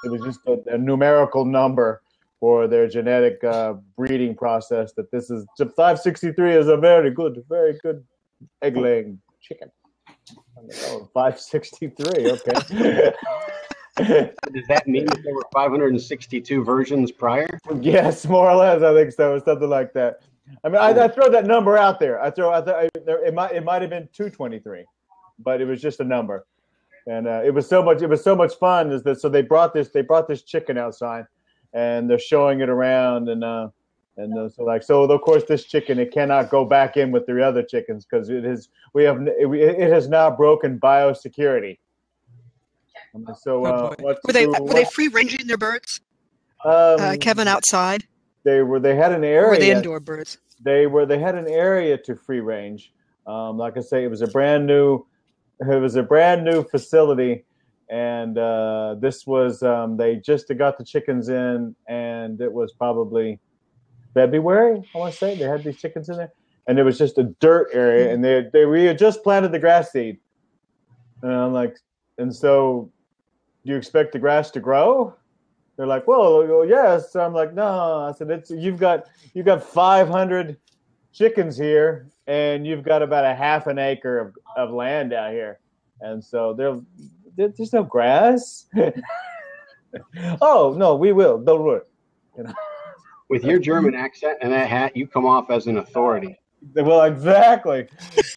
It was just a numerical number for their genetic breeding process. That this is 563 is a very good egg laying chicken. I'm like, oh, 563. Okay. Does that mean that there were 562 versions prior? Yes, more or less. I think so. Something like that. I mean, I throw that number out there. It might have been 223, but it was just a number, and it was so much fun. Is that so? They brought this chicken outside, and they're showing it around, and so of course this chicken, it cannot go back in with the other chickens because it has now broken biosecurity. So were they free ranging their birds? Kevin, outside. They had an area. Or were they indoor birds? They had an area to free range. Like I say, it was a brand new facility, and this was they just got the chickens in, and it was probably February. I want to say they had these chickens in there, and it was just a dirt area, and we had just planted the grass seed, and I'm like, and so, do you expect the grass to grow? They're like, well, yes. So I'm like, no. I said, you've got 500 chickens here, and you've got about a half an acre of land out here, and so there's no grass. Oh no, we will. Don't worry. You know? With your German accent and that hat, you come off as an authority. Well, exactly.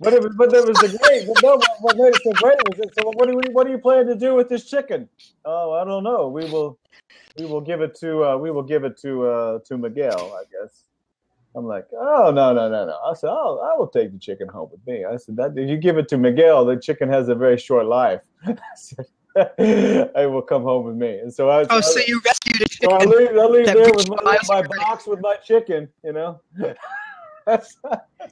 But there was the great. No, what made it so great was it. So what do you plan to do with this chicken? Oh, I don't know. We will give it to Miguel, I guess. I'm like, oh no. I said, I will take the chicken home with me. I said, that if you give it to Miguel, the chicken has a very short life. I said, I will come home with me. And so so you rescued a chicken. So I'll leave there with my box with my chicken, you know.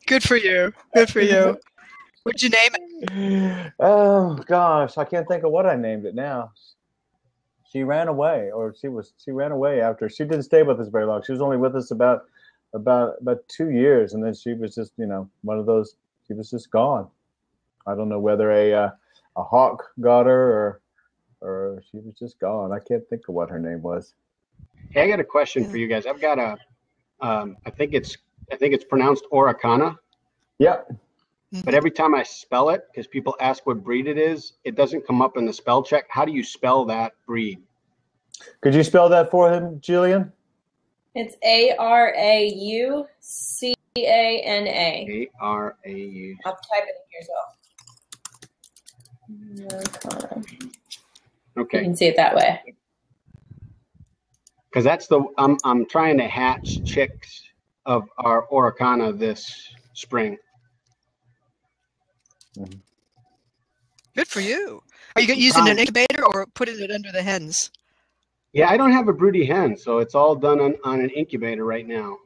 Good for you. What'd you name it? Oh gosh, I can't think of what I named it now. She ran away, she ran away after. She didn't stay with us very long. She was only with us about 2 years, and then she was just, one of those. She was just gone. I don't know whether a hawk got her or she was just gone. I can't think of what her name was. Hey, I got a question for you guys. I've got I think it's pronounced Oricana. Yeah. But every time I spell it, because people ask what breed it is, it doesn't come up in the spell check. How do you spell that breed? Could you spell that for him, Jillian? It's Araucana. Arau. I'll type it in here as well. Okay. You can see it that way. Because that's I'm trying to hatch chicks of our Oricana this spring. Good for you. Are you using an incubator or putting it under the hens? Yeah, I don't have a broody hen, so it's all done on an incubator right now.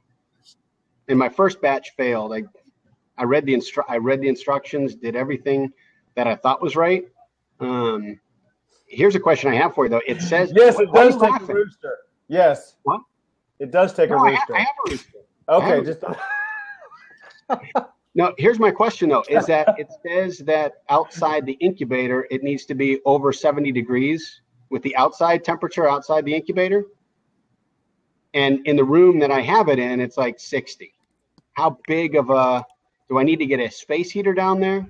And my first batch failed. I read the instructions, did everything that I thought was right. Here's a question I have for you, though. It says yes, it does take a rooster. Yes. What? It does take a rooster. I have a rooster. Okay, just. No, here's my question, though, is that it says that outside the incubator, it needs to be over 70 degrees with the outside temperature outside the incubator. And in the room that I have it in, it's like 60. How big of do I need to get a space heater down there?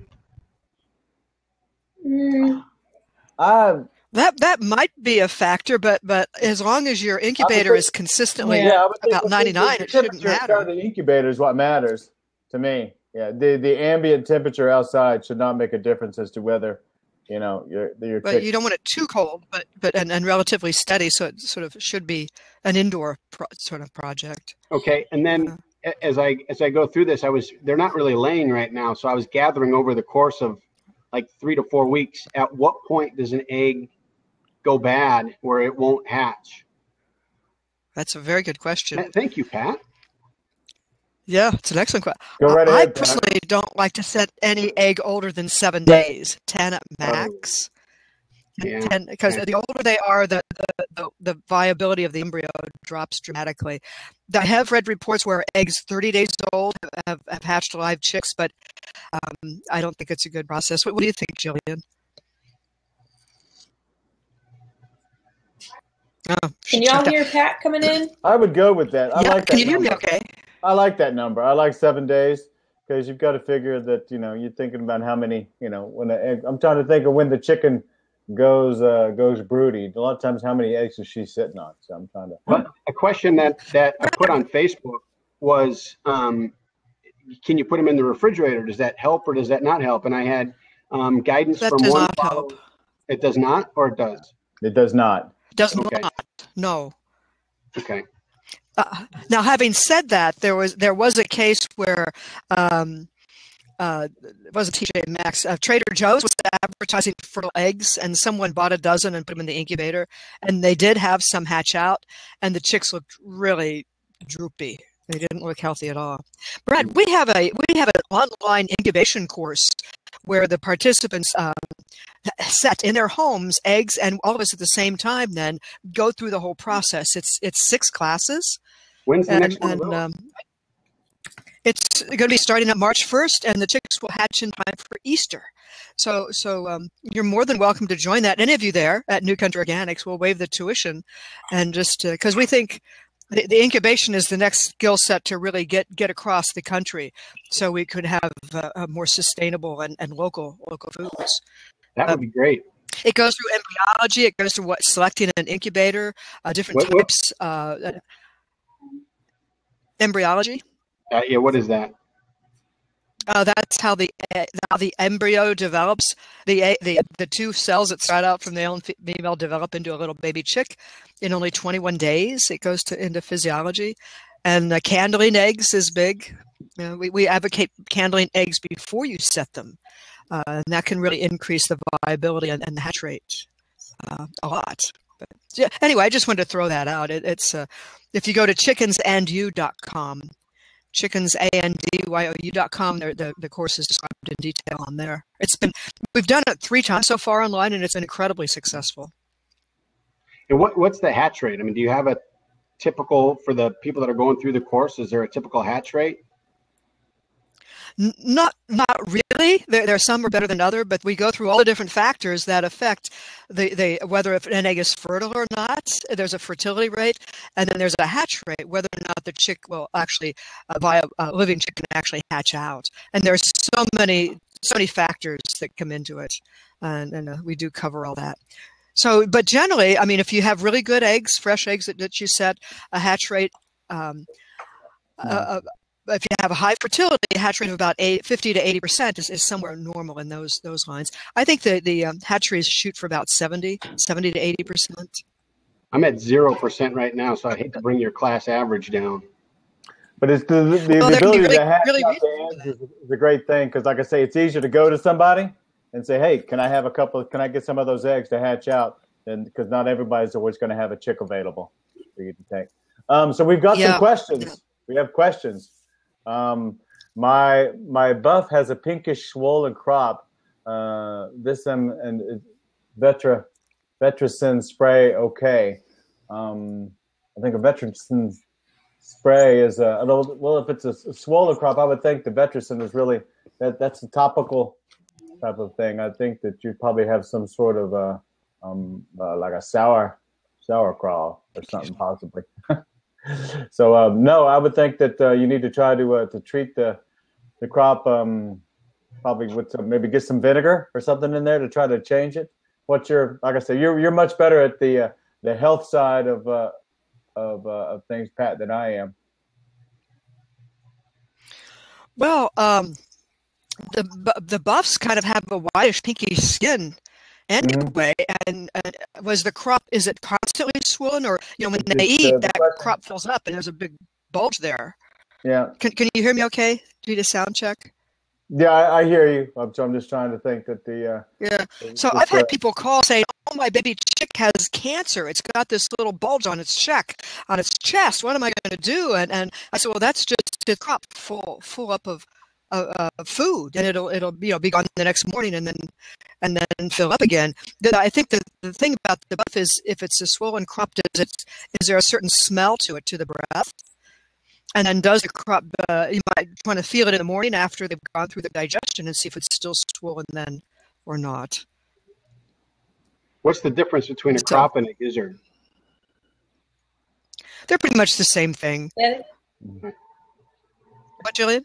That might be a factor, but as long as your incubator is consistently about 99, it shouldn't matter. The incubator is what matters to me. Yeah, the ambient temperature outside should not make a difference as to whether, your. But you don't want it too cold, but and relatively steady, so it sort of should be an indoor sort of project. Okay, and then as I go through this, they're not really laying right now, so I was gathering over the course of like 3 to 4 weeks. At what point does an egg go bad where it won't hatch? That's a very good question. Thank you, Pat. Yeah, it's an excellent question. Go right ahead, I personally don't like to set any egg older than 7 days, 10 at max. Yeah. Because the older they are, the viability of the embryo drops dramatically. I have read reports where eggs 30 days old have hatched live chicks, but I don't think it's a good process. What do you think, Jillian? Oh, Can y'all hear Pat coming in? I would go with that. I Yeah, like that can you hear me number. okay? I like that number. I like 7 days because you've got to figure that, you're thinking about how many, when the egg, I'm trying to think of when the chicken goes broody. A lot of times, how many eggs is she sitting on? So I'm trying to. But a question that I put on Facebook was, can you put them in the refrigerator? Does that help or does that not help? And I had guidance That from does one not help. follower. It does not, or it does? It does not. Does Okay. not. No. Okay. Now, having said that, there was a case where it wasn't TJ Maxx. Trader Joe's was advertising fertile eggs, and someone bought a dozen and put them in the incubator, and they did have some hatch out, and the chicks looked really droopy. They didn't look healthy at all. Brad, we have an online incubation course where the participants set in their homes eggs, and all of us at the same time then go through the whole process. It's 6 classes. When's the next one of And those? it's going to be starting up March 1st, and the chicks will hatch in time for Easter. So you're more than welcome to join that. Any of you there at New Country Organics will waive the tuition, and just because we think the incubation is the next skill set to really get across the country, so we could have a more sustainable and local foods. That would be great. It goes through embryology. It goes through selecting an incubator, different types. Embryology. Yeah, what is that? That's how the embryo develops. The 2 cells that start out from the male and female develop into a little baby chick in only 21 days. It goes into physiology, and candling eggs is big. We advocate candling eggs before you set them, and that can really increase the viability and the hatch rate a lot. But yeah, anyway, I just wanted to throw that out. It's if you go to chickensandyou.com. chickensandyou.com. The course is described in detail on there. We've done it 3 times so far online, and it's been incredibly successful. And what's the hatch rate? I mean, do you have a typical for the people that are going through the course? Is there a typical hatch rate? Not really. There are some are better than other, but we go through all the different factors that affect the whether if an egg is fertile or not. There's a fertility rate, and then there's a hatch rate, whether or not the chick will actually a living chick can actually hatch out. And there's so many factors that come into it, and we do cover all that. So, but generally, I mean, if you have really good eggs, fresh eggs that you set, a hatch rate. If you have a high fertility, a hatch rate of about 50 to 80% is somewhere normal in those lines. I think the hatcheries shoot for about 70 to 80%. I'm at 0% right now, so I hate to bring your class average down. But it's the ability to hatch out the eggs is a great thing because, like I say, it's easier to go to somebody and say, "Hey, can I get some of those eggs to hatch out?" And because not everybody's always going to have a chick available for you to take. So we've got some questions. We have questions. My buff has a pinkish swollen crop. This and Vetricin spray. Okay. I think a Vetricin spray is if it's a swollen crop, I would think the Vetricin is really that's a topical type of thing. I think that you probably have some sort of like a sauerkraut or something possibly. So no, I would think that you need to try to treat the crop probably with maybe get some vinegar or something in there to try to change it. Like I said, you're much better at the health side of things, Pat, than I am. Well, the buffs kind of have a whitish pinky skin. Anyway, and was the crop, is it constantly swollen, or when they eat, that crop fills up and there's a big bulge there? Yeah. Can you hear me okay? Do you need a sound check? Yeah, I hear you. I'm just trying to think that yeah. So I've had people call saying, "Oh, my baby chick has cancer. It's got this little bulge on its chest. What am I going to do?" And I said, "Well, that's just the crop full up of food, and it'll be gone the next morning, and then fill up again." I think the thing about the buff is if it's a swollen crop, is there a certain smell to it, to the breath? And then does the crop, you might want to feel it in the morning after they've gone through the digestion and see if it's still swollen then or not. What's the difference between a crop and a gizzard? They're pretty much the same thing. Yeah, What, Jillian?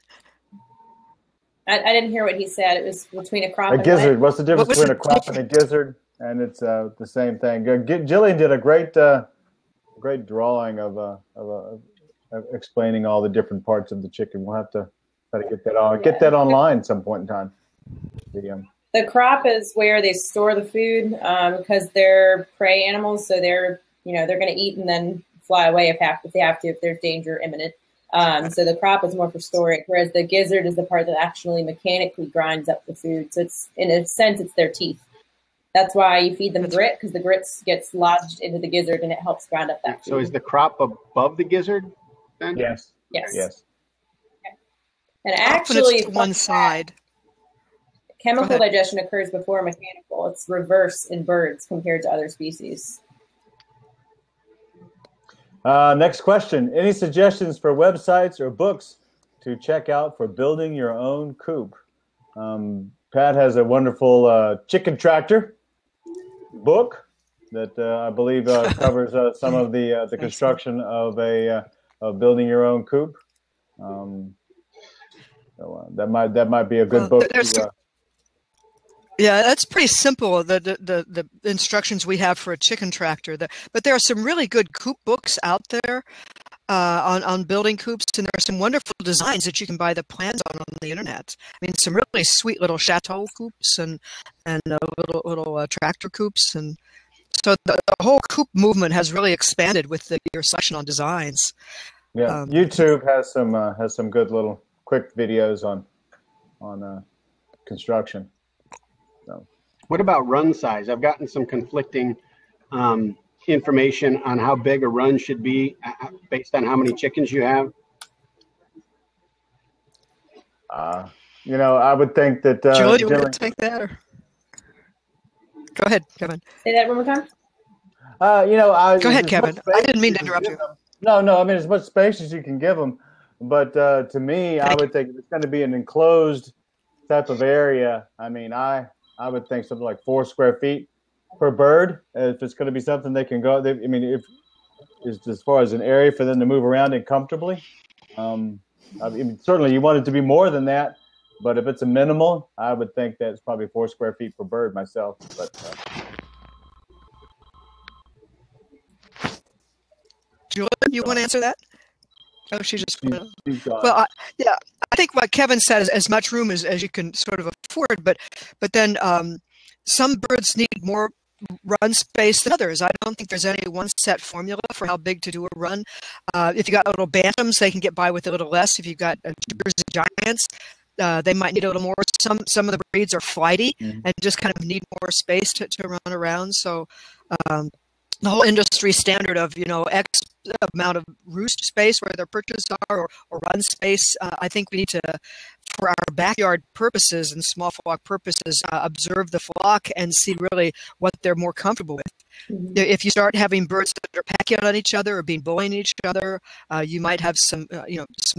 I didn't hear what he said. It was between a crop A and gizzard. what? What's the difference between a crop and a gizzard? And it's the same thing. Jillian did a great drawing of explaining all the different parts of the chicken. We'll have to try to get that on. Get that online at some point in time. The crop is where they store the food because they're prey animals, so they're going to eat and then fly away if they have to, if there's danger imminent. So the crop is more for storage, whereas the gizzard is the part that actually mechanically grinds up the food. So it's, in a sense, it's their teeth. That's why you feed them grit, because the grit gets lodged into the gizzard and it helps grind up that food. So is the crop above the gizzard then? Yes. Yes. Yes. Okay. And actually, it's one side. Chemical digestion occurs before mechanical. It's reverse in birds compared to other species. Next question. Any suggestions for websites or books to check out for building your own coop? Pat has a wonderful chicken tractor book that I believe covers some of the construction of building your own coop. So that might be a good book. Yeah, that's pretty simple. The instructions we have for a chicken tractor. But there are some really good coop books out there on building coops, and there are some wonderful designs that you can buy the plans on the internet. I mean, some really sweet little chateau coops and little tractor coops, and so the whole coop movement has really expanded with your selection on designs. Yeah, YouTube has some good little quick videos on construction. So. What about run size? I've gotten some conflicting information on how big a run should be based on how many chickens you have. I would think that Julie, you want to take that? Or? Go ahead, Kevin. Say that one more time. Go ahead, Kevin. I didn't mean to interrupt you. No. I mean, as much space as you can give them. But to me, I would think if it's going to be an enclosed type of area, I mean, I would think something like 4 square feet per bird. If it's going to be something they can go, if as far as an area for them to move around in comfortably. Certainly you want it to be more than that, but if it's a minimal, I would think that it's probably 4 square feet per bird myself. But Julie, you want to answer that? Oh, she just went. Well, I think what Kevin said is as much room as you can sort of afford, but then some birds need more run space than others. I don't think there's any one set formula for how big to do a run. If you got little bantams, they can get by with a little less. If you've got Jersey Giants, they might need a little more. Some of the breeds are flighty and just kind of need more space to run around. So the whole industry standard of X amount of roost space where their perches are or run space, I think we need to, for our backyard purposes and small flock purposes, observe the flock and see really what they're more comfortable with. Mm-hmm. If you start having birds that are pecking on each other or being bullying each other, you might have some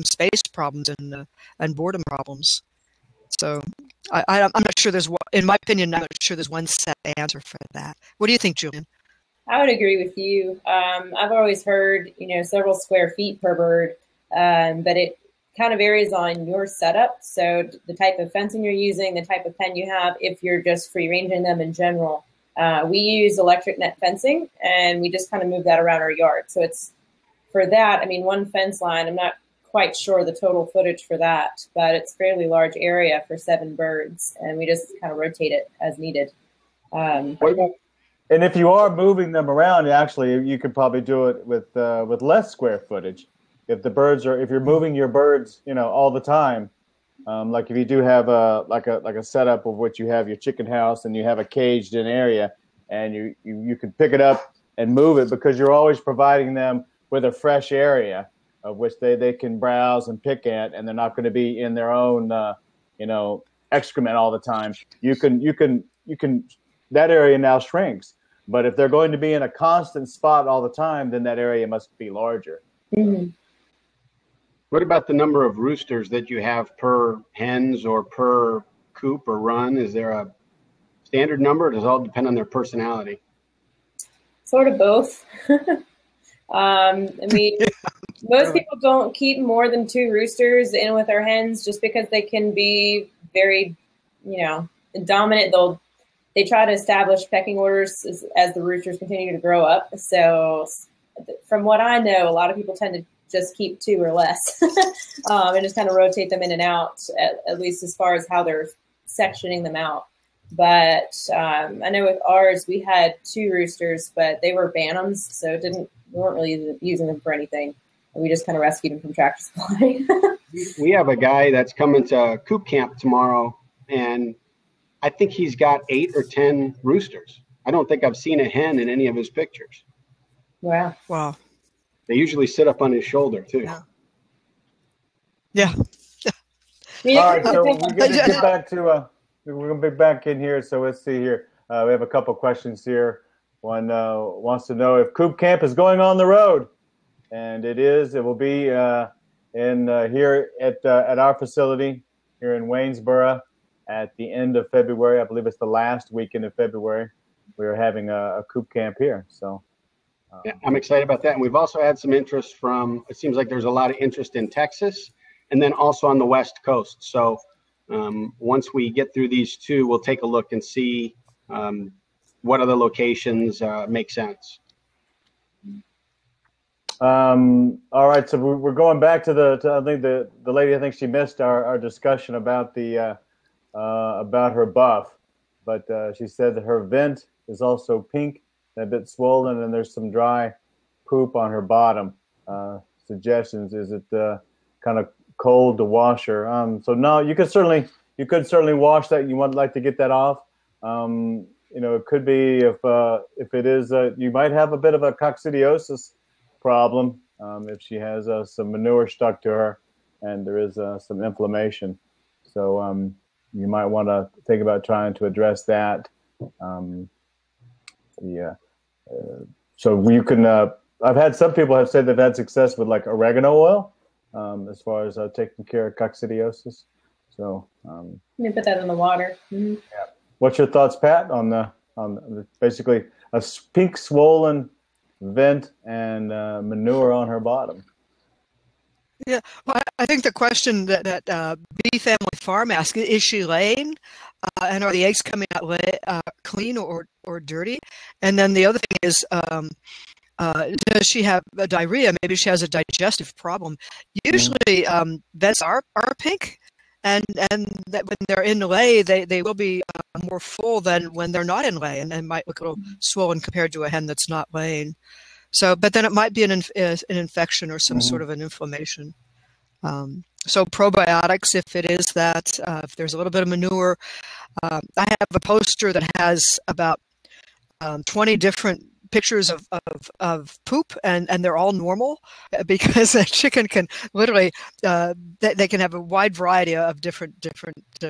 space problems and boredom problems. So I'm not sure in my opinion, I'm not sure there's one set answer for that. What do you think, Julian? I would agree with you. I've always heard, several square feet per bird, but it kind of varies on your setup. So the type of fencing you're using, the type of pen you have, if you're just free ranging them in general. We use electric net fencing, and we just kind of move that around our yard. So it's for that. I mean, one fence line, I'm not quite sure the total footage for that, but it's a fairly large area for 7 birds, and we just kind of rotate it as needed. And if you are moving them around, actually, you could probably do it with less square footage. If you're moving your birds, all the time, like if you do have a setup of which you have your chicken house and you have a caged in area, and you can pick it up and move it because you're always providing them with a fresh area of which they can browse and pick at, and they're not going to be in their own excrement all the time. You can that area now shrinks. But if they're going to be in a constant spot all the time, then that area must be larger. Mm-hmm. What about the number of roosters that you have per hens or per coop or run? Is there a standard number? Or does it all depend on their personality? Sort of both. I mean, most people don't keep more than 2 roosters in with their hens just because they can be very, dominant. They try to establish pecking orders as the roosters continue to grow up. So from what I know, a lot of people tend to just keep 2 or less and just kind of rotate them in and out, at least as far as how they're sectioning them out. But I know with ours, we had 2 roosters, but they were bantams, so we weren't really using them for anything. We just kind of rescued them from Tractor Supply. We have a guy that's coming to Coop Camp tomorrow, and I think he's got 8 or 10 roosters. I don't think I've seen a hen in any of his pictures. Wow. Wow. They usually sit up on his shoulder, too. Yeah. All right, so we're going to get back to we're going to be back in here. So let's see here. We have a couple questions here. One wants to know if Coop Camp is going on the road, and it is. It will be in here at our facility here in Waynesboro at the end of February. I believe it's the last weekend of February. We are having a Coop Camp here. So yeah, I'm excited about that. And we've also had some interest from. It seems like there's a lot of interest in Texas, and then also on the West Coast. So once we get through these 2, we'll take a look and see what other locations make sense. All right, so we're going back to I think the lady. I think she missed our discussion about about her buff, but she said that her vent is also pink and a bit swollen, and there's some dry poop on her bottom. Suggestions: is it kind of cold to wash her? So no, you could certainly wash that. You would like to get that off. It could be if it is you might have a bit of a coccidiosis problem if she has some manure stuck to her and there is some inflammation. So you might want to think about trying to address that. So you can. I've had some people have said they've had success with like oregano oil as far as taking care of coccidiosis. So you put that in the water. Mm-hmm. Yeah. What's your thoughts, Pat, on basically a pink swollen vent and manure on her bottom? Yeah, well, I think the question that Bee Family Farm asked, is she laying? And are the eggs coming out clean or dirty? And then the other thing is, does she have a diarrhea? Maybe she has a digestive problem. Usually, vents are pink, and that when they're in lay, they will be more full than when they're not in lay, and might look a little swollen compared to a hen that's not laying. So, but then it might be an infection or some sort of an inflammation. So probiotics, if it is that, if there's a little bit of manure, I have a poster that has about 20 different pictures of poop, and they're all normal because a chicken can literally, they can have a wide variety of different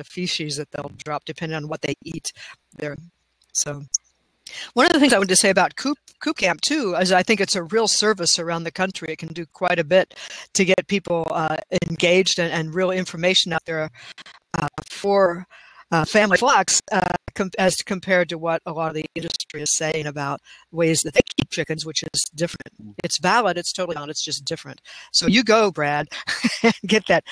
feces that they'll drop depending on what they eat there. So one of the things I wanted to say about Coop Camp too is I think it's a real service around the country. It can do quite a bit to get people engaged and real information out there for family flocks as compared to what a lot of the industry is saying about ways that they keep chickens, which is different. It's valid. It's totally valid. It's just different. So you go, Brad, get that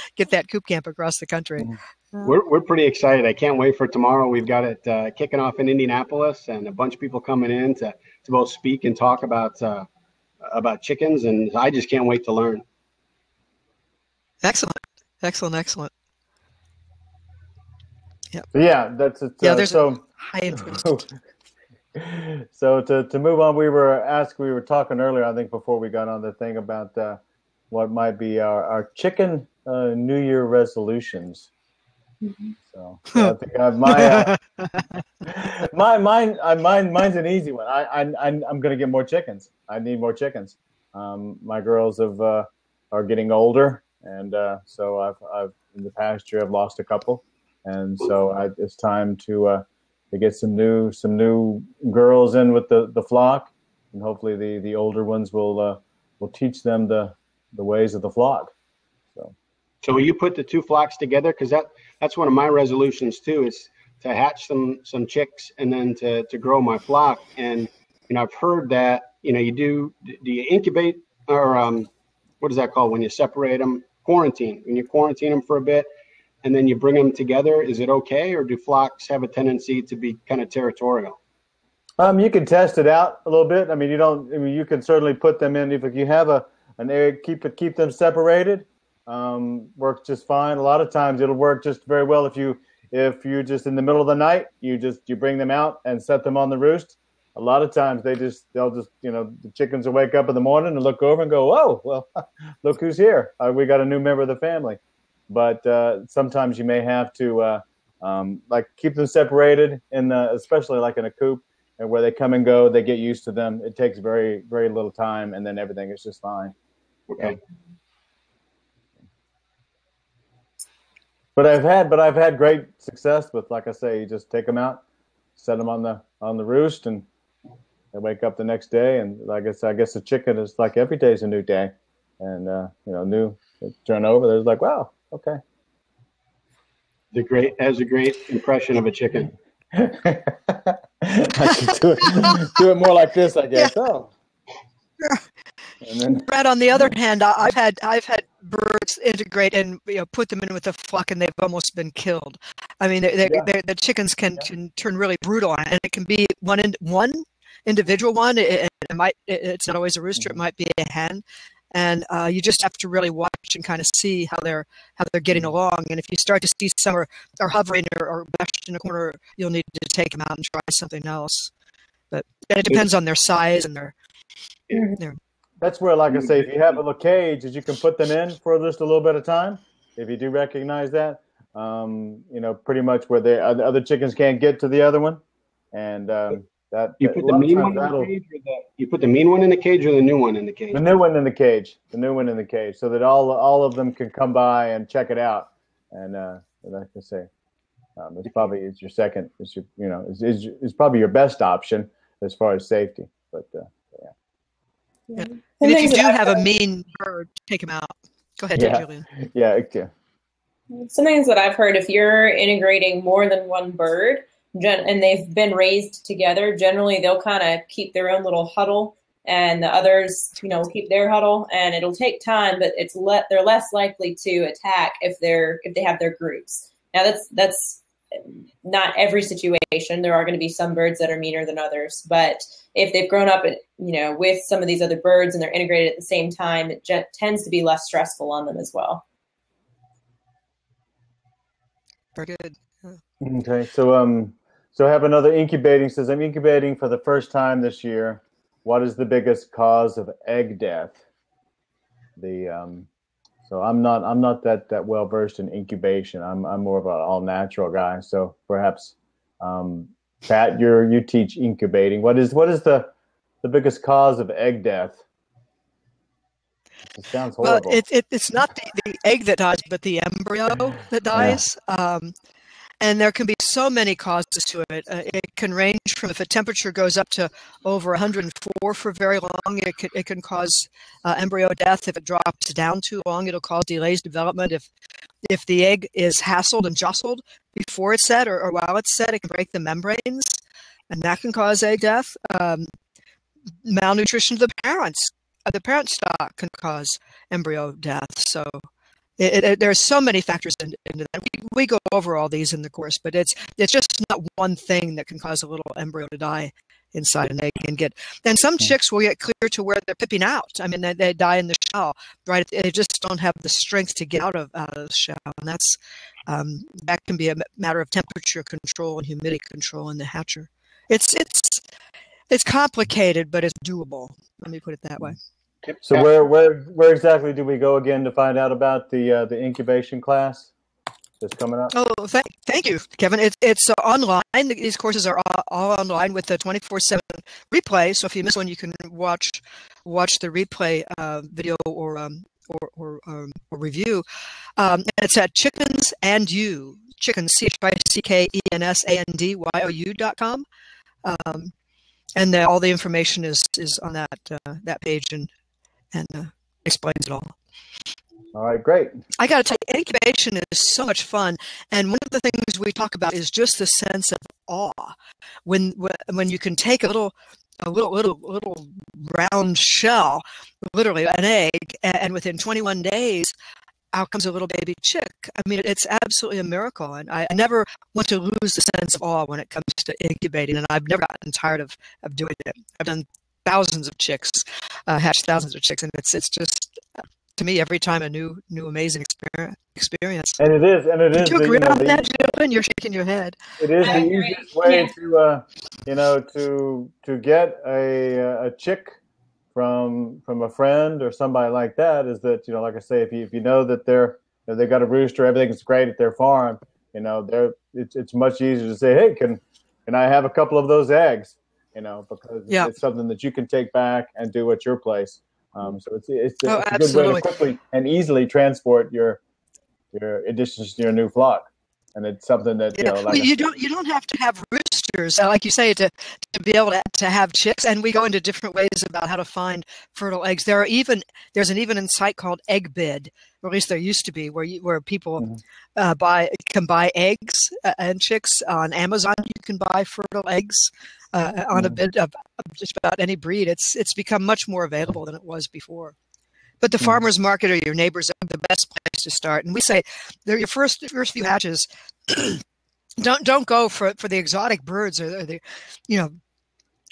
Coop Camp across the country. We're pretty excited. I can't wait for tomorrow. We've got it kicking off in Indianapolis, and a bunch of people coming in to both speak and talk about chickens, and I just can't wait to learn. Excellent. Yeah. Yeah, that's it. Yeah, there's so high interest. So to move on, we were talking earlier, I think, before we got on the thing about what might be our chicken New Year resolutions. Mm-hmm. So I think mine's an easy one. I'm going to get more chickens. I need more chickens. My girls are getting older, and so I've in the past year I've lost a couple, and so it's time to get some new girls in with the flock, and hopefully the older ones will teach them the ways of the flock. So will you put the 2 flocks together? Because that's one of my resolutions too, is to hatch some chicks and then to grow my flock. And I've heard that do you incubate or what is that called when you separate them? Quarantine. When you quarantine them for a bit and then you bring them together, is it okay, or do flocks have a tendency to be kind of territorial? You can test it out a little bit. I mean, you can certainly put them in if you have an area, keep them separated. Works just fine. A lot of times it'll work just very well if you're just in the middle of the night, you bring them out and set them on the roost. A lot of times they'll just the chickens will wake up in the morning and look over and go, "Whoa, well, look who's here. We got a new member of the family." But sometimes you may have to keep them separated especially like in a coop, and where they come and go, they get used to them. It takes very, very little time, and then everything is just fine. Okay. But I've had great success with, like I say, you just take them out, set them on the roost, and they wake up the next day. And like I guess the chicken is like every day is a new day, and new turn over. There's like, wow, okay. That has a great impression of a chicken. I should do it more like this, I guess. Yeah. Oh. And then, Brad, on the other hand, I've had birds integrate and put them in with a flock, and they've almost been killed. I mean, the chickens can turn really brutal, and it can be one individual one. It's not always a rooster; it might be a hen, and you just have to really watch and kind of see how they're getting along. And if you start to see some are hovering or bashed in a corner, you'll need to take them out and try something else. But it depends on their size and their. That's where, like I say, if you have a little cage that you can put them in for just a little bit of time, if you do recognize that, pretty much where the other chickens can't get to the other one, and that you put the mean one in the cage, you put the mean one in the cage, or the new one in the cage. The new one in the cage. The new one in the cage, so that all of them can come by and check it out. And like I say, it's probably your second. It's probably your best option as far as safety, but. Yeah. And if you do have a mean bird, take them out. Go ahead, Julian. Yeah. Some things that I've heard, if you're integrating more than one bird and they've been raised together, generally they'll kind of keep their own little huddle, and the others, keep their huddle. And it'll take time, but they're less likely to attack if they have their groups. Now that's not every situation. There are going to be some birds that are meaner than others, but if they've grown up, with some of these other birds and they're integrated at the same time, it tends to be less stressful on them as well. Very good. Okay, so I have another incubating. Says I'm incubating for the first time this year. What is the biggest cause of egg death? So I'm not that well versed in incubation. I'm more of an all natural guy. So perhaps. Pat, you teach incubating. What is the biggest cause of egg death? It sounds horrible. Well, it's not the egg that dies, but the embryo that dies. Yeah. And there can be so many causes to it. It can range from, if a temperature goes up to over 104 for very long, it can cause embryo death. If it drops down too long, it'll cause delays development. If the egg is hassled and jostled before it's set or while it's set, it can break the membranes, and that can cause egg death. Malnutrition of the parent stock can cause embryo death. So there's so many factors into that. We go over all these in the course, but it's just not one thing that can cause a little embryo to die inside an egg and some chicks will get clear to where they're pipping out. I mean, they die in the shell, right? They just don't have the strength to get out of the shell, and that's that can be a matter of temperature control and humidity control in the hatcher. It's complicated, but it's doable. Let me put it that way. So where exactly do we go again to find out about the incubation class that's coming up? Oh, thank you, Kevin. It's online. These courses are all online with the 24/7 replay. So if you miss one, you can watch the replay video or review. It's at chickens and you chickens CHICKENSANDYOU.com. And all the information is on that page and explains it all. All right, great. I got to tell you, incubation is so much fun, and one of the things we talk about is just the sense of awe when you can take a a little round shell, literally an egg, and within 21 days, out comes a little baby chick. I mean, it's absolutely a miracle, and I never want to lose the sense of awe when it comes to incubating, and I've never gotten tired of doing it. I've done thousands of chicks, hatched thousands of chicks, and it's just, to me, every time a new amazing experience. And it is. Do you agree on that, Jillian? You're shaking your head. It is the easiest way to get a chick from a friend or somebody like that, is that, like I say, if you know that they got a rooster, everything's great at their farm, it's much easier to say, hey, can I have a couple of those eggs? Because it's something that you can take back and do at your place. So it's a good way to quickly and easily transport your additions to your new flock. And it's something that you don't have to have roosters, like you say, to be able to have chicks. And we go into different ways about how to find fertile eggs. There's an even site called Egg Bid, or at least there used to be, where people can buy eggs and chicks on Amazon. You can buy fertile eggs on a bid of just about any breed. It's become much more available than it was before. But the farmer's market or your neighbors are the best place to start. And we say, they're your first few hatches. Don't go for the exotic birds or the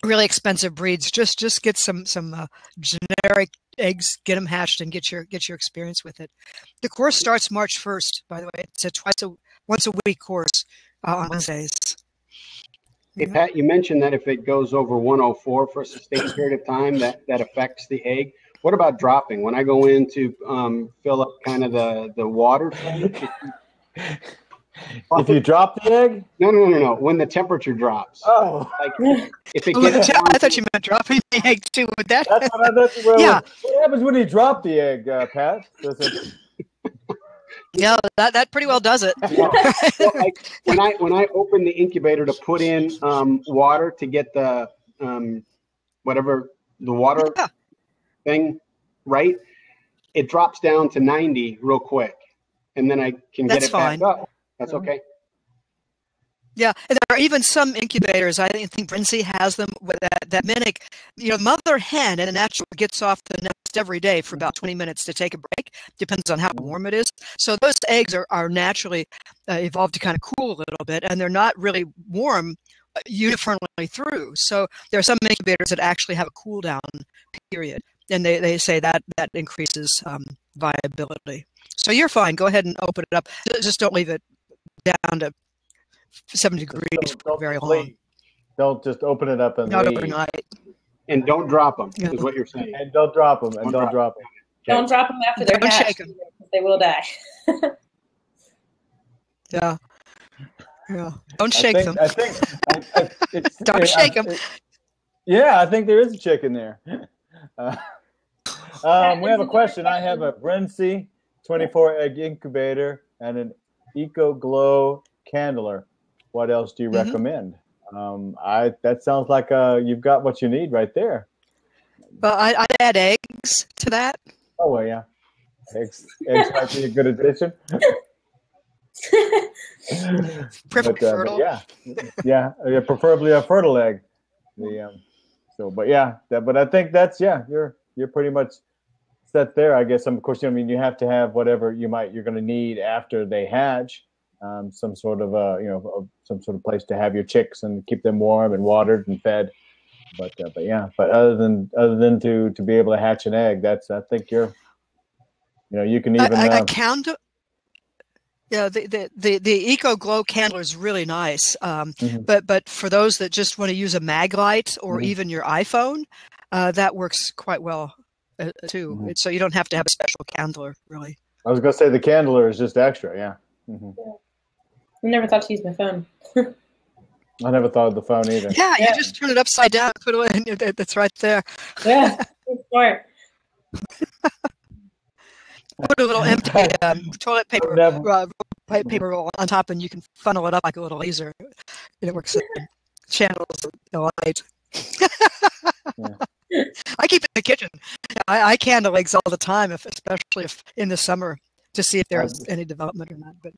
really expensive breeds. Just get some generic eggs, get them hatched, and get your experience with it. The course starts March 1st. By the way, it's a once a week course on Wednesdays. Hey, Pat, you mentioned that if it goes over 104 for a sustained period of time, that affects the egg. What about dropping? When I go in to fill up kind of the water tank, if you drop the egg? No. When the temperature drops. Oh. Like if it gets I thought you meant dropping the egg too. With that. That's what I thought. Yeah. What happens when you drop the egg, Pat? Does it? Yeah, that pretty well does it. Well, when I open the incubator to put in water to get the whatever the water thing right, it drops down to 90 real quick, and then I can get it back up. That's okay. Yeah, and there are even some incubators. I think Brincy has them that mimic, mother hen in a natural gets off the nest every day for about 20 minutes to take a break. Depends on how warm it is. So those eggs are naturally evolved to kind of cool a little bit, and they're not really warm uniformly through. So there are some incubators that actually have a cool down period, and they say that increases viability. So you're fine. Go ahead and open it up. Just don't leave it down to 70 degrees for very long. Don't just open it up and not leave. overnight. And don't drop them, is what you're saying. And don't drop them. And don't drop them. Don't drop them after they're hatched. They will die. Yeah. Don't shake them. Don't shake them. Yeah, I think there is a chick in there. We have a question. I have a Brincy 24 egg incubator and an Eco Glow candler. What else do you recommend? That sounds like you've got what you need right there. Well, I'd add eggs to that. Oh, well, yeah. Eggs might be a good addition. Perfect fertile. Yeah, preferably a fertile egg. But I think that's you're pretty much set there. I guess. Of course, you have to have whatever you're going to need after they hatch. Some sort of some sort of place to have your chicks and keep them warm and watered and fed. But other than to be able to hatch an egg, I think you can even. I count. Yeah, the Eco Glow candle is really nice. But for those that just want to use a mag light or even your iPhone, that works quite well too. So you don't have to have a special candler, really. I was going to say the candler is just extra. Yeah. I never thought to use my phone. I never thought of the phone either. Yeah, you just turn it upside down, put it in, it's right there. Yeah, smart. Put a little empty toilet paper roll on top, and you can funnel it up like a little laser. And it works channels the light. I keep it in the kitchen. I candle eggs all the time, especially if in the summer, to see if there's any development or not. But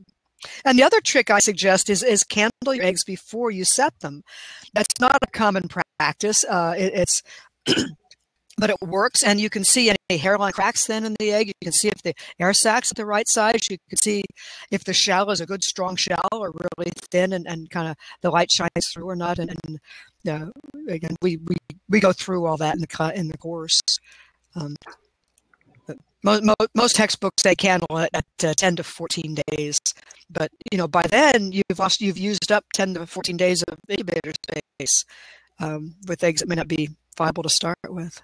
And the other trick I suggest is candle your eggs before you set them. That's not a common practice. It's but it works, and you can see any hairline cracks then in the egg. You can see if the air sacs at the right size. You can see if the shell is a good strong shell or really thin, and kind of the light shines through or not. And again, we go through all that in the course. Most textbooks say candle at 10 to 14 days, but by then you've used up 10 to 14 days of incubator space with eggs that may not be viable to start with.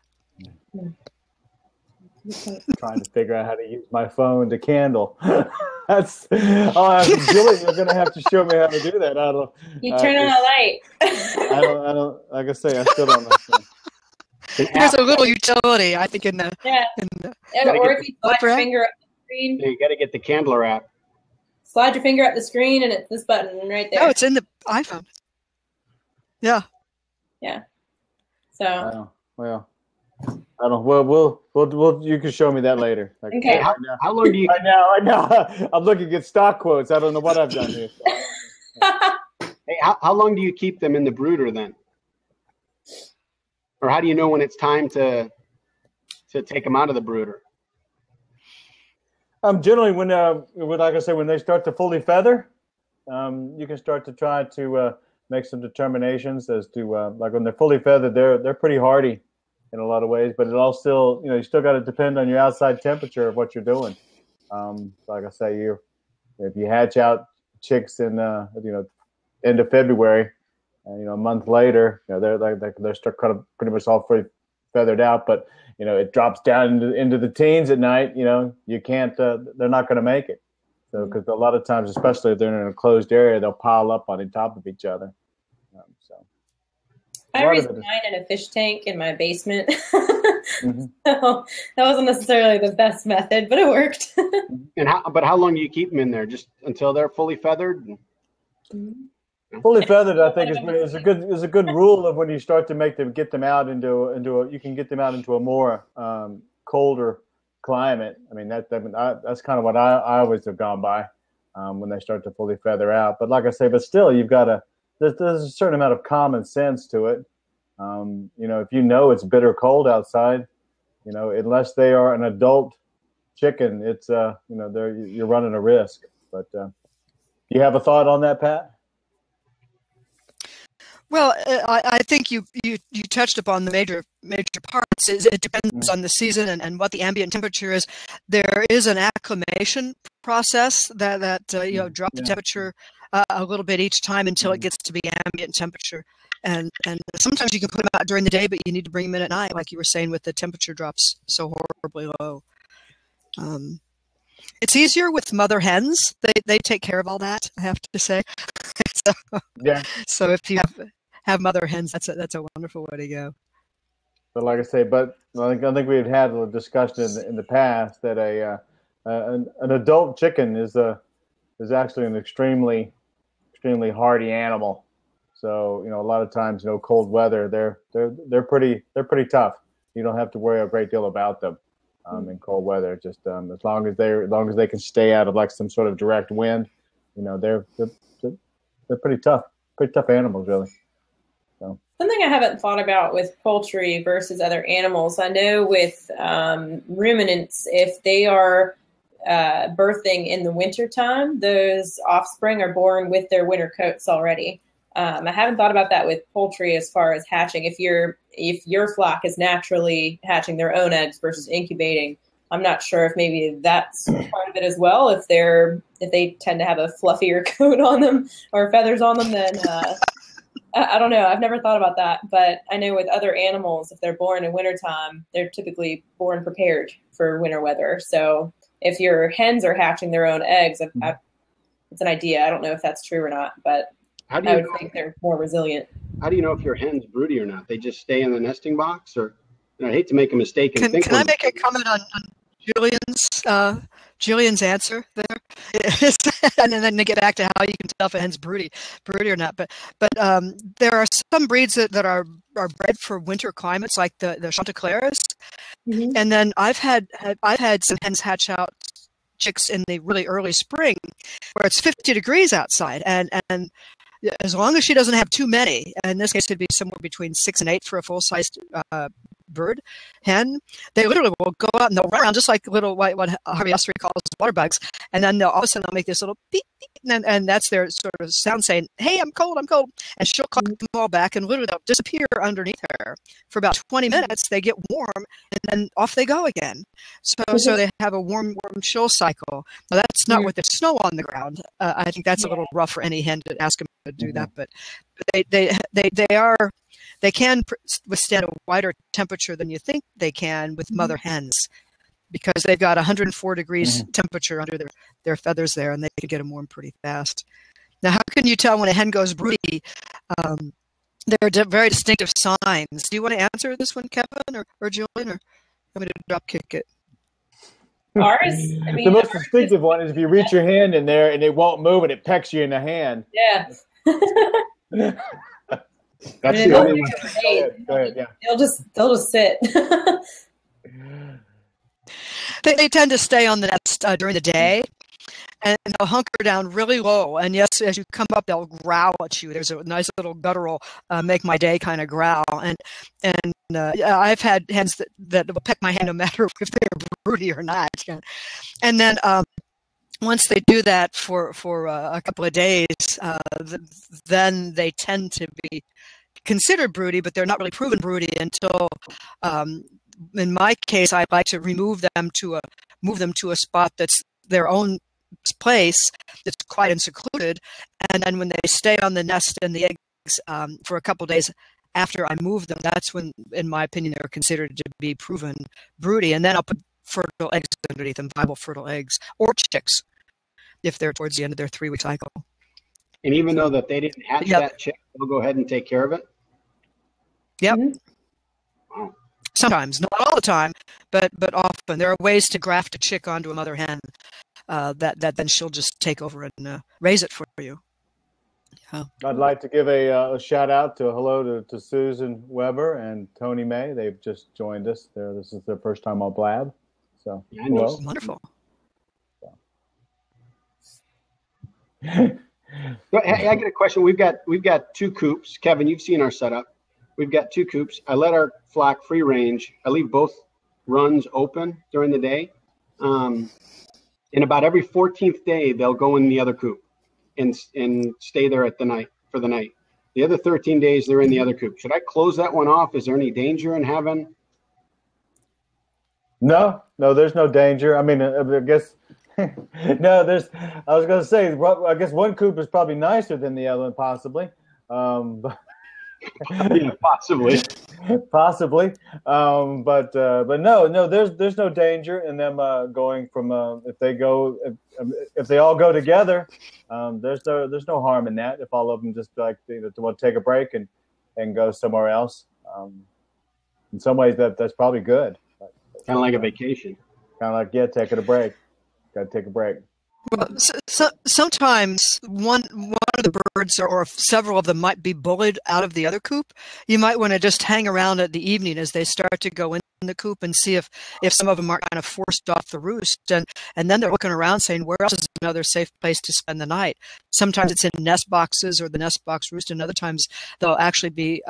Trying to figure out how to use my phone to candle. That's Julie, you're gonna have to show me how to do that. I don't. You turn on a light. I don't. Like I say, I still don't know. There's a little utility, I think, in the. Or if you slide your finger up the screen. You got to get the Candler app. Slide your finger up the screen, and it's this button right there. No, it's in the iPhone. Yeah. Yeah. So. Well, I don't. Well, you can show me that later. Like, okay. How long do you? I know. I'm looking at stock quotes. I don't know what I've done here. Hey, how long do you keep them in the brooder then? Or how do you know when it's time to take them out of the brooder? Generally, when like I say, when they start to fully feather, you can start to try to make some determinations as to like when they're fully feathered, they're pretty hardy in a lot of ways, but it all still, you still got to depend on your outside temperature of what you're doing. Like I say, if you hatch out chicks in end of February, and a month later, they're still kind of pretty much all fully feathered out, but it drops down into the teens at night. You can't. They're not going to make it. So because a lot of times, especially if they're in a closed area, they'll pile up on top of each other. I raised mine in a fish tank in my basement. Mm-hmm. So that wasn't necessarily the best method, but it worked. And how long do you keep them in there? Just until they're fully feathered? Fully feathered, I think, is a good rule of when you start to get them out into a more colder climate. I mean that's kind of what I always have gone by when they start to fully feather out. But like I say, still you've got to. There's a certain amount of common sense to it. If it's bitter cold outside, unless they are an adult chicken, it's you're running a risk. But you have a thought on that, Pat? Well, I think you touched upon the major parts. It depends on the season and what the ambient temperature is. There is an acclimation process that drop the temperature a little bit each time until it gets to be ambient temperature. And sometimes you can put them out during the day, but you need to bring them in at night, like you were saying, with the temperature drops so horribly low. It's easier with mother hens. They take care of all that, I have to say. So if you have mother hens, that's a wonderful way to go. But like I say, I think we've had a discussion in the past that an adult chicken is actually an extremely hardy animal. So a lot of times, cold weather, they're pretty tough. You don't have to worry a great deal about them in cold weather. Just as long as they can stay out of like some sort of direct wind, they're pretty tough animals, really. So. Something I haven't thought about with poultry versus other animals. I know with ruminants, if they are birthing in the wintertime, those offspring are born with their winter coats already. I haven't thought about that with poultry as far as hatching. If your flock is naturally hatching their own eggs versus incubating, I'm not sure if maybe that's part of it as well. If they tend to have a fluffier coat on them or feathers on them, then I don't know. I've never thought about that, but I know with other animals, if they're born in wintertime, they're typically born prepared for winter weather. So if your hens are hatching their own eggs, it's an idea. I don't know if that's true or not, but I would think they're more resilient. How do you know if your hen's broody or not? They just stay in the nesting box, or I hate to make a mistake. Can I make a comment on Julian's answer there? And then to get back to how you can tell if a hen's broody or not. But there are some breeds that are bred for winter climates, like the Chanticleers. Mm-hmm. And then I've had some hens hatch out chicks in the really early spring where it's 50 degrees outside. And as long as she doesn't have too many, in this case it'd be somewhere between 6 and 8 for a full-sized bird hen, they literally will go out and they'll run around just like little what Harvey Osprey calls water bugs, and then all of a sudden they'll make this little beep, beep, and that's their sort of sound saying, "Hey, I'm cold, and she'll call them all back, and literally they'll disappear underneath her for about 20 minutes. They get warm, and then off they go again. So they have a warm chill cycle. Now that's not with the snow on the ground. I think that's a little rough for any hen to ask them to do that, but they can withstand a wider temperature than you think they can with mother hens, because they've got 104 degrees temperature under their feathers there, and they can get them warm pretty fast. Now, how can you tell when a hen goes broody? There are very distinctive signs. Do you want to answer this one, Kevin or Julian, or want me to drop kick it? Ours, the most distinctive one is if you reach your hand in there and it won't move and it pecks you in the hand. Yeah. That's the only one. Go ahead, yeah. They'll just sit. They tend to stay on the nest during the day, and they'll hunker down really low. And yes, as you come up, they'll growl at you. There's a nice little guttural make my day kind of growl. And I've had hens that will peck my hand no matter if they're broody or not. And then once they do that for a couple of days, then they tend to be considered broody, but they're not really proven broody until, in my case, I like to move them to a spot that's their own place, that's quiet and secluded, and then when they stay on the nest and the eggs for a couple of days after I move them, that's when, in my opinion, they're considered to be proven broody, and then I'll put fertile eggs underneath them, viable fertile eggs, or chicks, if they're towards the end of their 3-week cycle. And even though that they didn't hatch that chick, they'll go ahead and take care of it? Yep. Wow. Sometimes, not all the time, but often. There are ways to graft a chick onto a mother hen that then she'll just take over and raise it for you. Yeah. I'd like to give a shout out hello to Susan Weber and Tony May. They've just joined us. This is their first time on Blab. So, hello. Wonderful. Hey, I get a question. We've got 2 coops. Kevin, you've seen our setup. We've got 2 coops. I let our flock free range. I leave both runs open during the day. And about every 14th day, they'll go in the other coop and stay there for the night. The other 13 days, they're in the other coop. Should I close that one off? Is there any danger in having? No, there's no danger. I mean, I guess no. I was going to say, I guess one coop is probably nicer than the other one, possibly. But yeah, possibly. But no, there's no danger in them going from if they all go together. There's no harm in that if all of them just like to want to take a break and go somewhere else. In some ways, that's probably good. Kind of like a vacation. Kind of like taking a break. Got to take a break. Well, sometimes one of the birds or several of them might be bullied out of the other coop. You might want to just hang around at the evening as they start to go in the coop and see if some of them are kind of forced off the roost. And then they're looking around saying, where else is another safe place to spend the night? Sometimes it's in nest boxes or the nest box roost, and other times they'll actually be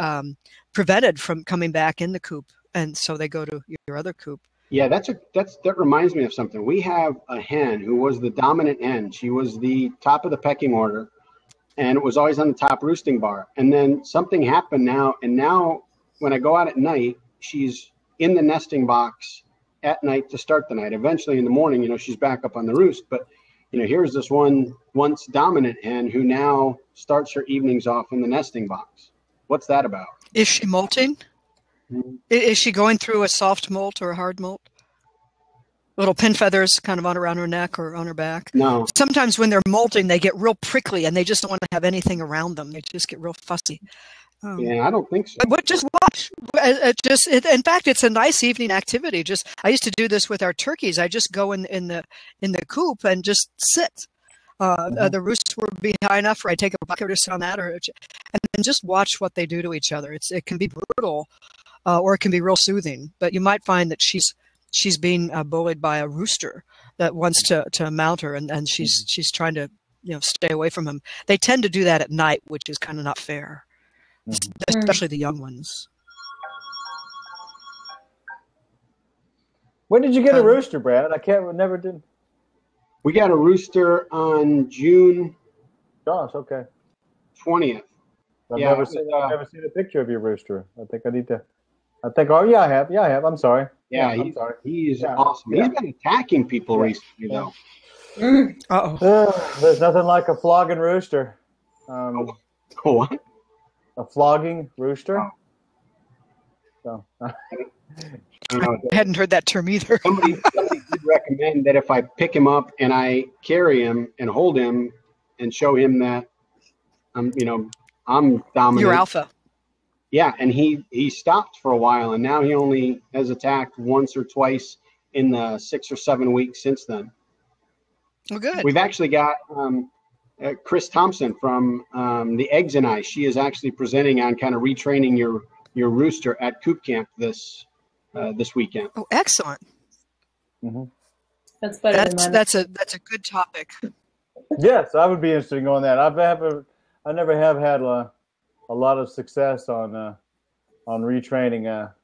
prevented from coming back in the coop. And so they go to your other coop. Yeah, that reminds me of something. We have a hen who was the dominant hen. She was the top of the pecking order, and it was always on the top roosting bar. And then something happened now when I go out at night, she's in the nesting box at night to start the night. Eventually in the morning, she's back up on the roost. But, here's this one once dominant hen who now starts her evenings off in the nesting box. What's that about? Is she molting? Is she going through a soft molt or a hard molt? Little pin feathers kind of on around her neck or on her back? No. Sometimes when they're molting, they get real prickly and they just don't want to have anything around them. They just get real fussy. Yeah, I don't think so. But just watch. In fact, it's a nice evening activity. I used to do this with our turkeys. I just go in the coop and just sit. The roosts were be high enough, or I take a bucket or sit on that, and then just watch what they do to each other. It can be brutal. Or it can be real soothing, but you might find that she's being bullied by a rooster, that wants to mount her, and she's trying to stay away from him. They tend to do that at night, which is kind of not fair, especially the young ones. When did you get a rooster, Brad? Never did. We got a rooster on June. Gosh, okay. 20th. I've never seen a picture of your rooster. Oh yeah, I have. Yeah, I have. I'm sorry. Yeah, he's awesome. Yeah. He's been attacking people recently, though. There's nothing like a flogging rooster. What? A flogging rooster. Oh. So. I hadn't heard that term either. Somebody did recommend that if I pick him up and I carry him and hold him and show him that I'm dominant. You're alpha. Yeah, and he stopped for a while, and now he only has attacked once or twice in the 6 or 7 weeks since then. Well, good. We've actually got Chris Thompson from the Eggs and I. She is actually presenting on kind of retraining your rooster at Coop Camp this weekend. Oh, excellent. Mm-hmm. That's better than mine. That's a good topic. Yes, I would be interested in going that. I never have had a lot of success on retraining a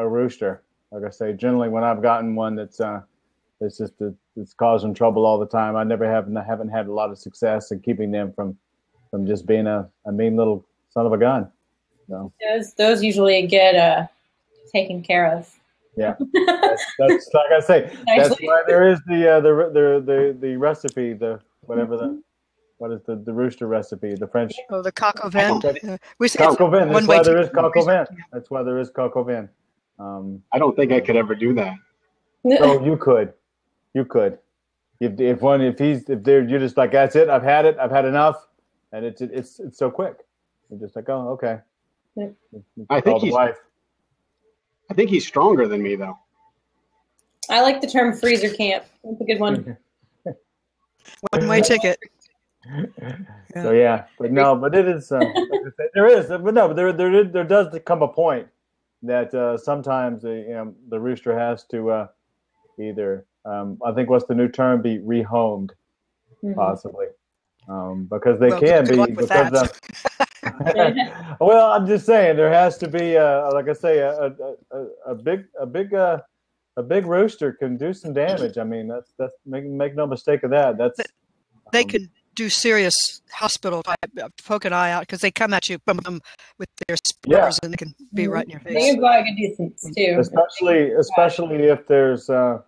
rooster. Like I say, generally when I've gotten one that's it's causing trouble all the time, I haven't had a lot of success in keeping them from just being a mean little son of a gun. So those usually get taken care of. Yeah, that's like I say. That's why there is the recipe, what is the rooster recipe? The French. Oh, the coq au vin. We say coq au vin. That's why there is coq au vin. That's why there is coq au vin. I don't think I could ever do that. No, you could. If you're just like, that's it. I've had enough, and it's so quick. You're just like, oh, okay. I think he's stronger than me, though. I like the term freezer camp. That's a good one. One-way ticket. So but it is. There does come a point that sometimes the rooster has to either I think what's the new term, be rehomed, possibly, because they can be because. Well, I'm just saying there has to be, like I say, a big rooster can do some damage. I mean, that's make no mistake of that. They can do serious hospital type, poke an eye out because they come at you with their spurs and they can be right in your face. They can buy good distance too, especially if there's the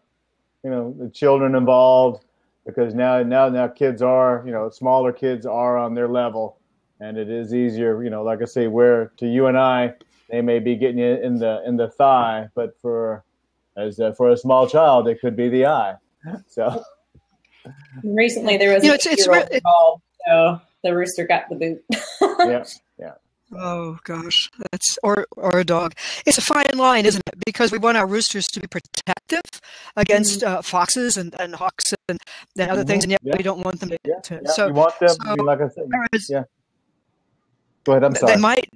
children involved, because now kids are smaller kids are on their level. And it is easier, like I say, where to you and I, they may be getting you in the thigh, but for a small child, it could be the eye. So recently there was involved, so the rooster got the boot. Yeah. Oh gosh, that's or a dog. It's a fine line, isn't it? Because we want our roosters to be protective against foxes and hawks and other things, and yet we don't want them to. So we want them. Like I said, Go ahead. I'm sorry.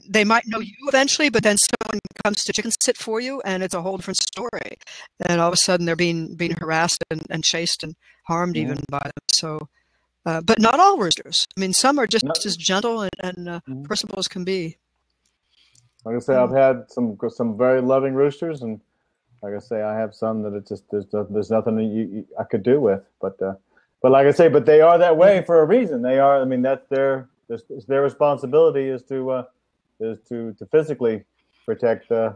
They might know you eventually, but then someone comes to chicken sit for you, and it's a whole different story. And all of a sudden, they're being harassed and chased and harmed even by them. So, but not all roosters. I mean, some are just as gentle and personable as can be. Like I say, I've had some very loving roosters, and like I say, I have some that there's nothing I could do with. But like I say, but they are that way for a reason. They are. I mean, that's their responsibility is to physically protect the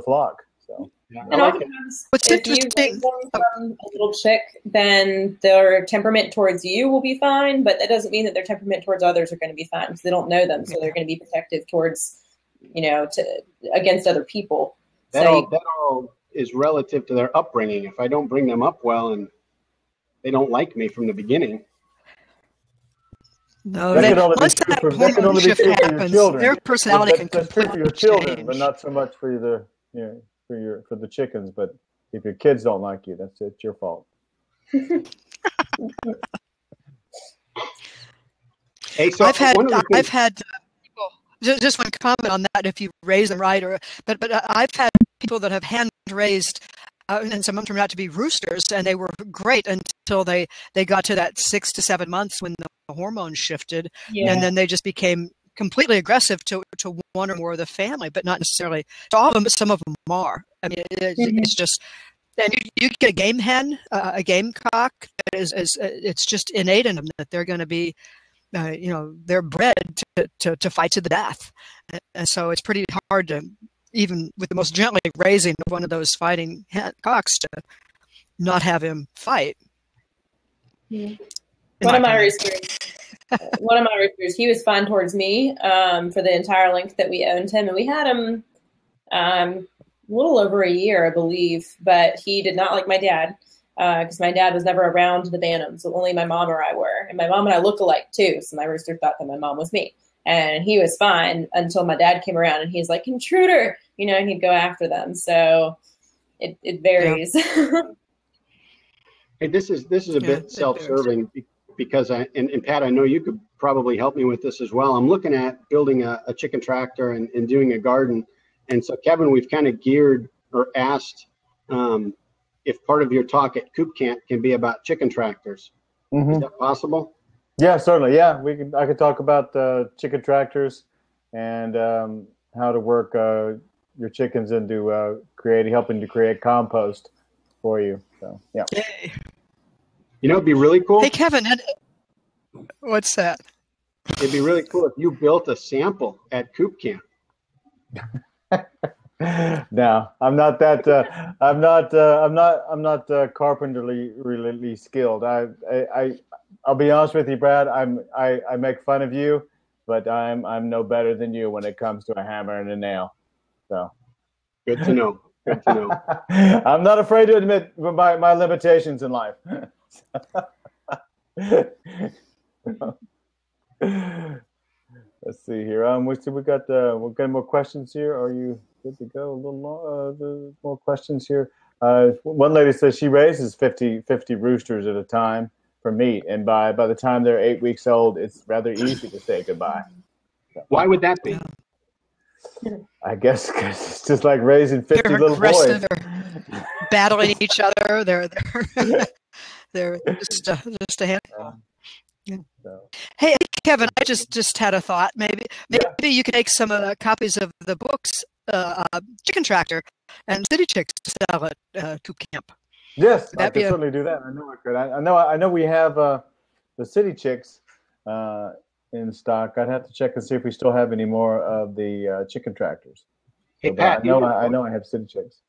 flock. So, and oftentimes, if you take them from a little chick, then their temperament towards you will be fine, but that doesn't mean that their temperament towards others are going to be fine because they don't know them, so they're going to be protective towards against other people. That all is relative to their upbringing. If I don't bring them up well and they don't like me from the beginning. No, once that hormone shift happens, their personality can completely change. For your children, but change. not so much for for the chickens. But if your kids don't like you, it's your fault. Hey, so I've had people, just one comment on that. If you raise them right, but I've had people that have hand raised and some of them turned out to be roosters, and they were great until they got to that 6 to 7 months when the hormones shifted, and then they just became completely aggressive to one or more of the family, but not necessarily to all of them, but some of them are. I mean, it's just, and you get a game hen, a gamecock, it's just innate in them that they're going to be, they're bred to fight to the death. And so it's pretty hard to, even with the most gently raising one of those fighting cocks, to not have him fight. One of my roosters, he was fine towards me for the entire length that we owned him. And we had him a little over a year, I believe. But he did not like my dad because my dad was never around the Bantams. So only my mom or I were. And my mom and I look alike, too. So my rooster thought that my mom was me. And he was fine until my dad came around and he's like, intruder, and he'd go after them. So it varies. Yeah. Hey, this is a bit self-serving because and Pat, I know you could probably help me with this as well. I'm looking at building a chicken tractor and doing a garden. And so, Kevin, we've kind of geared or asked if part of your talk at Coop Camp can be about chicken tractors. Mm-hmm. Is that possible? Yeah, certainly. Yeah, I could talk about chicken tractors and how to work your chickens into helping to create compost for you. So, yeah. Yay. It'd be really cool. Hey, Kevin, what's that? It'd be really cool if you built a sample at Coop Camp. No, I'm not that. I'm not carpenterly really skilled. I'll be honest with you, Brad. I make fun of you, but I'm no better than you when it comes to a hammer and a nail. So good to know. Good to know. I'm not afraid to admit my limitations in life. Let's see here. We got more questions here. Are you good to go? A little more questions here. One lady says she raises 50 roosters at a time for meat, and by the time they're 8 weeks old, it's rather easy to say goodbye. So, why would that be? I guess because it's just like raising 50 they're little boys. They're battling each other. They're just a handful. Yeah. So. Hey, Kevin, I just had a thought. Maybe you could make some copies of the books, Chicken Tractor and City Chicks, to sell at Coop Camp. Yes, I could certainly do that. I know I could. I know we have the City Chicks in stock. I'd have to check and see if we still have any more of the Chicken Tractors. Hey, Pat, I know I have City Chicks.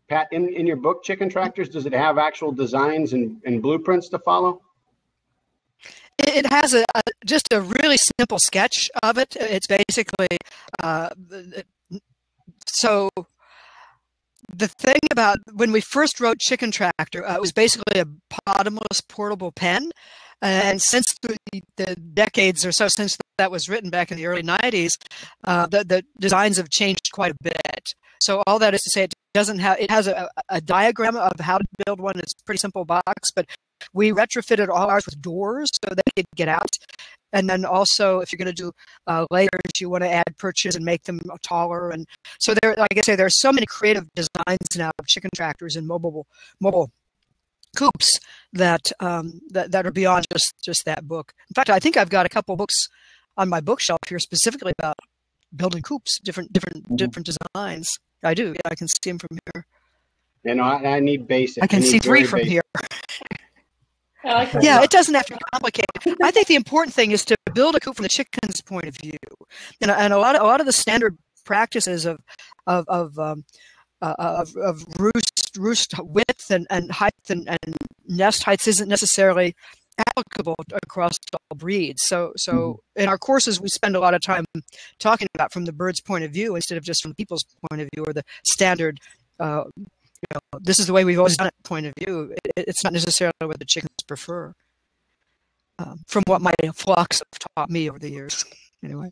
Pat, in your book, Chicken Tractors, does it have actual designs and blueprints to follow? It has just a really simple sketch of it. It's basically so. The thing about when we first wrote Chicken Tractor, it was basically a bottomless portable pen. And since the decades or so since that was written back in the early 90s, the designs have changed quite a bit. So all that is to say, it has a diagram of how to build one. It's a pretty simple box, but we retrofitted all ours with doors so they could get out. And then also, if you're going to do layers, you want to add perches and make them taller. And so like I say, there are so many creative designs now of chicken tractors and mobile coops that are beyond just that book. In fact, I think I've got a couple books on my bookshelf here specifically about building coops, different designs. I do. Yeah, I can see them from here. I need basic. I can see 3 from here. Yeah, it doesn't have to be complicated. I think the important thing is to build a coop from the chicken's point of view, and a lot of the standard practices of roost width and height and nest heights isn't necessarily applicable across all breeds. So in our courses, we spend a lot of time talking about from the bird's point of view instead of just from people's point of view or the standard. This is the way we've always done it point of view. It's not necessarily what the chickens prefer. From what my flocks have taught me over the years, anyway,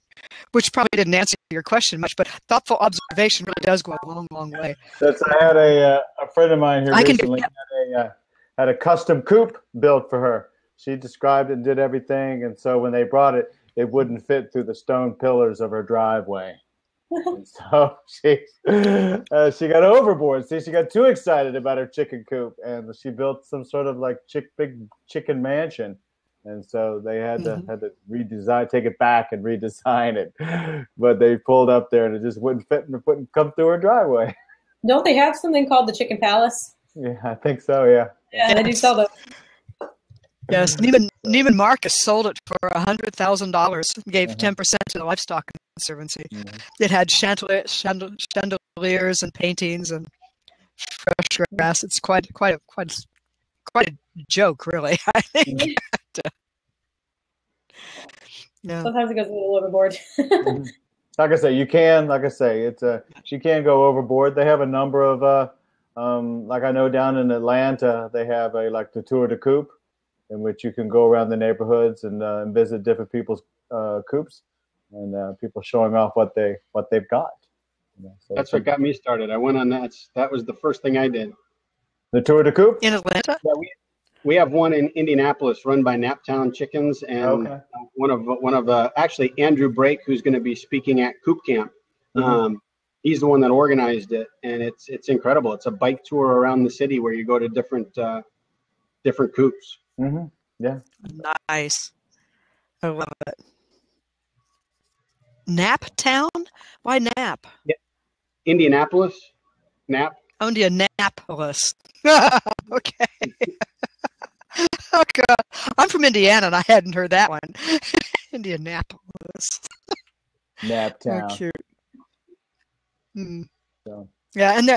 which probably didn't answer your question much, but thoughtful observation really does go a long, long way. I had a friend of mine here recently had a custom coop built for her. She described it and did everything, and so when they brought it, it wouldn't fit through the stone pillars of her driveway. And so she got overboard. See, she got too excited about her chicken coop, and she built some sort of like big chicken mansion. And so they had to redesign, take it back and redesign it. But they pulled up there and it just wouldn't fit and wouldn't come through her driveway. Don't they have something called the Chicken Palace? Yeah, I think so. Yeah. Yeah, they do sell those. Yes, Neiman Marcus sold it for $100,000. Gave 10% to the Livestock Conservancy. It had chandeliers and paintings and fresh grass. It's quite a joke, really. I think. Yeah. Sometimes it goes a little overboard. Like I say, you can. Like I say, she can go overboard. They have a number of like I know down in Atlanta, they have the Tour de Coop, in which you can go around the neighborhoods and visit different people's coops, and people showing off what they've got. So that's what got me started. I went on that. That was the first thing I did. The Tour de Coop in Atlanta. Yeah, we have one in Indianapolis run by Naptown Chickens, and one of actually Andrew Brake, who's going to be speaking at Coop Camp. He's the one that organized it, and it's incredible. It's a bike tour around the city where you go to different coops. Yeah, nice. I love it. Naptown? Why Nap? Yeah. Indianapolis, Nap. Oh, Indianapolis. Okay. Oh God, I'm from Indiana and I hadn't heard that one. Indianapolis. Naptown. Oh, cute. So. Yeah, and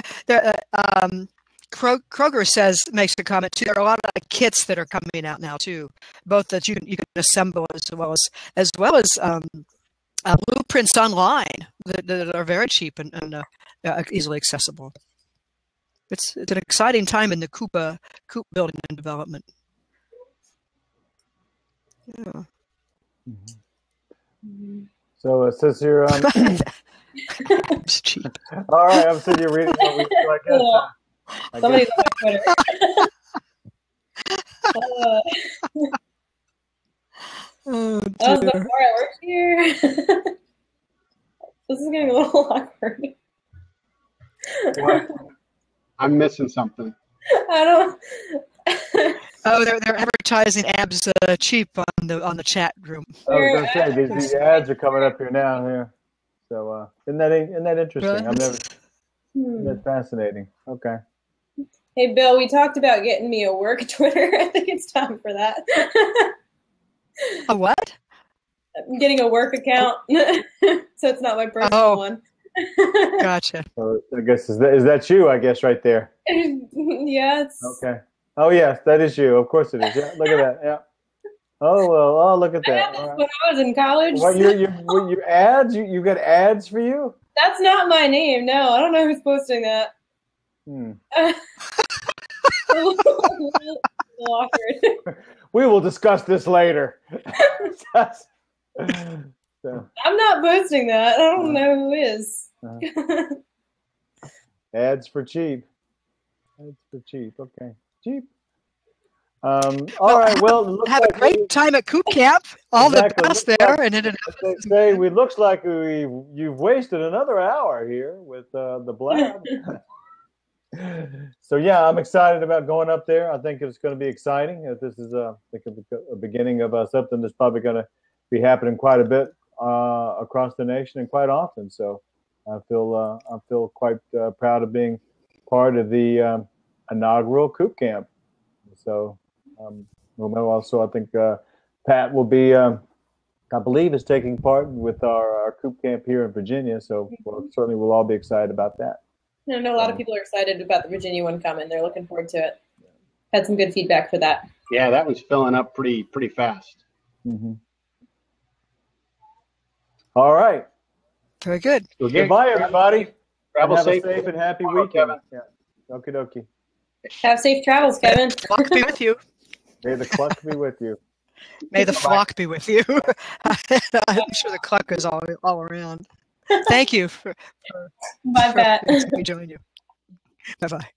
Kroger makes a comment too. There are a lot of kits that are coming out now too, both that you can assemble as well as blueprints online that are very cheap and easily accessible. It's an exciting time in the coop building and development. Yeah. So it says here. It's cheap. All right, I'm sitting here reading what we do. I guess. Somebody's on my Twitter. Oh, that was before I worked here. This is getting a little awkward. What? I'm missing something. I don't. Oh, they're advertising abs cheap on the chat room. I was going to say these ads are coming up here now. Here, so isn't that interesting? Really? I've never. That's fascinating. Okay. Hey, Bill, we talked about getting me a work Twitter. I think it's time for that. A what? I'm getting a work account, so it's not my personal one. Gotcha. So I guess is that you? I guess right there. Yeah. Okay. Oh yes, that is you. Of course it is. Yeah. Look at that. Yeah. Oh well. Oh look at that. I had this when I was in college. What your ads? You got ads for you? That's not my name. No, I don't know who's posting that. Awkward. We will discuss this later. So. I'm not posting that. I don't know who is. Ads for cheap. Ads for cheap. Okay. Cheap. All right. Well, have a great time at Coop Camp. All the best there. And it looks like you've wasted another hour here with the blab. So yeah, I'm excited about going up there. I think it's going to be exciting. This is a beginning of something that's probably going to be happening quite a bit across the nation and quite often. So I feel quite proud of being part of the inaugural Coop Camp. So also I think Pat will be, I believe, is taking part with our Coop Camp here in Virginia. So certainly we'll all be excited about that. I know a lot of people are excited about the Virginia one coming. They're looking forward to it. Had some good feedback for that. Yeah, that was filling up pretty fast. Mm-hmm. All right. Very good. Okay. Goodbye, everybody. Travel safe and happy weekend. Kevin. Yeah. Okie dokie. Have safe travels, Kevin. Flock be with you. May the cluck be with you. May the flock be with you. I'm sure the cluck is all around. Thank you for Bye, Pat. letting me join you. Bye-bye.